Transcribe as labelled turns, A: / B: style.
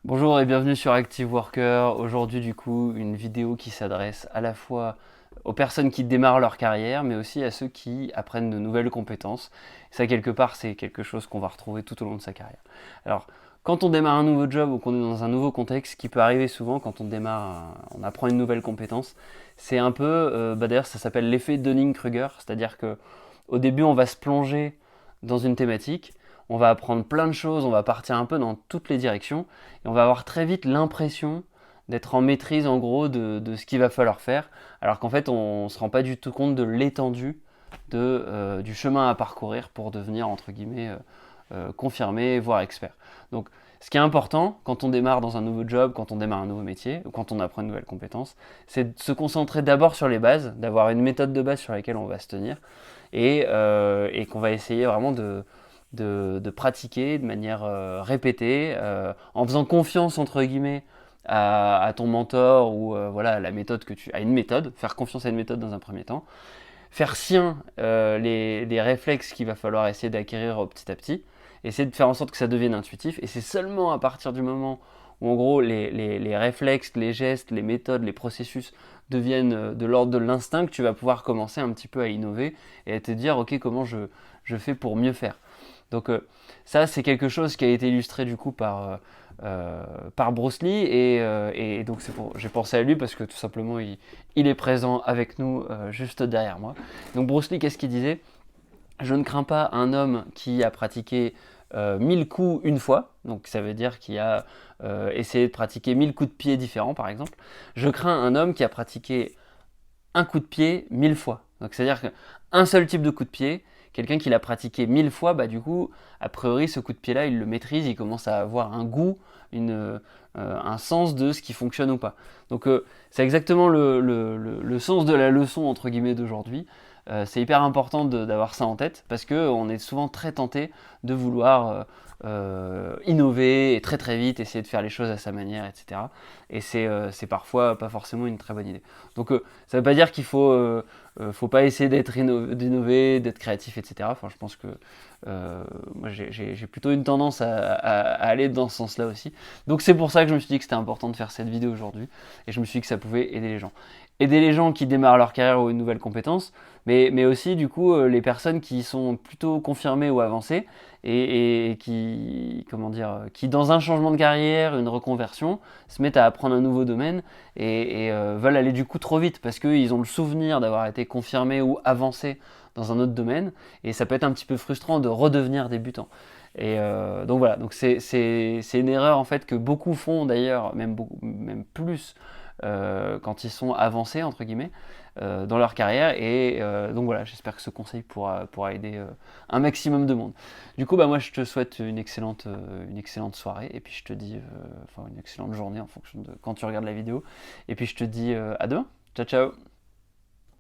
A: Bonjour et bienvenue sur Active Worker. Aujourd'hui, du coup, une vidéo qui s'adresse à la fois aux personnes qui démarrent leur carrière, mais aussi à ceux qui apprennent de nouvelles compétences. Ça, quelque part, c'est quelque chose qu'on va retrouver tout au long de sa carrière. Alors, quand on démarre un nouveau job ou qu'on est dans un nouveau contexte, ce qui peut arriver souvent quand on démarre, on apprend une nouvelle compétence, c'est un peu, d'ailleurs, ça s'appelle l'effet Dunning-Kruger, c'est-à-dire que au début, on va se plonger dans une thématique, on va apprendre plein de choses, on va partir un peu dans toutes les directions, et on va avoir très vite l'impression d'être en maîtrise en gros de ce qu'il va falloir faire, alors qu'en fait on ne se rend pas du tout compte de l'étendue du chemin à parcourir pour devenir entre guillemets confirmé, voire expert. Donc ce qui est important quand on démarre dans un nouveau job, quand on démarre un nouveau métier, ou quand on apprend une nouvelle compétence, c'est de se concentrer d'abord sur les bases, d'avoir une méthode de base sur laquelle on va se tenir, et qu'on va essayer vraiment de pratiquer de manière répétée, en faisant confiance entre guillemets à ton mentor ou voilà, à une méthode, faire confiance à une méthode dans un premier temps, faire sien les réflexes qu'il va falloir essayer d'acquérir petit à petit, essayer de faire en sorte que ça devienne intuitif, et c'est seulement à partir du moment où en gros les réflexes, les gestes, les méthodes, les processus deviennent de l'ordre de l'instinct que tu vas pouvoir commencer un petit peu à innover et à te dire ok comment je fais pour mieux faire. Donc ça c'est quelque chose qui a été illustré du coup par Bruce Lee et donc j'ai pensé à lui parce que tout simplement il est présent avec nous juste derrière moi. Donc Bruce Lee, qu'est-ce qu'il disait? Je ne crains pas un homme qui a pratiqué 1000 coups une fois, donc ça veut dire qu'il a essayé de pratiquer 1000 coups de pied différents par exemple. Je crains un homme qui a pratiqué un coup de pied 1000 fois. Donc c'est-à-dire qu'un seul type de coup de pied, quelqu'un qui l'a pratiqué 1000 fois, bah du coup, a priori, ce coup de pied-là, il le maîtrise, il commence à avoir un goût, un sens de ce qui fonctionne ou pas. Donc c'est exactement le sens de la leçon, entre guillemets, d'aujourd'hui. C'est hyper important d'avoir ça en tête parce qu'on est souvent très tenté de vouloir innover et très très vite, essayer de faire les choses à sa manière, etc. Et c'est parfois pas forcément une très bonne idée. Donc ça veut pas dire qu'il faut pas essayer d'innover, d'être créatif, etc. Enfin, je pense que moi j'ai plutôt une tendance à aller dans ce sens-là aussi. Donc c'est pour ça que je me suis dit que c'était important de faire cette vidéo aujourd'hui et je me suis dit que ça pouvait aider les gens. Aider les gens qui démarrent leur carrière ou une nouvelle compétence, mais aussi du coup les personnes qui sont plutôt confirmées ou avancées et qui, comment dire, qui dans un changement de carrière, une reconversion, se mettent à apprendre un nouveau domaine et veulent aller du coup trop vite parce qu'ils ont le souvenir d'avoir été confirmés ou avancés dans un autre domaine et ça peut être un petit peu frustrant de redevenir débutant. Donc voilà, donc c'est une erreur en fait que beaucoup font d'ailleurs, même plus quand ils sont avancés entre guillemets dans leur carrière donc voilà, j'espère que ce conseil pourra aider un maximum de monde. Du coup, bah moi je te souhaite une excellente soirée et puis je te dis, enfin une excellente journée en fonction de quand tu regardes la vidéo et puis je te dis à demain. Ciao ciao.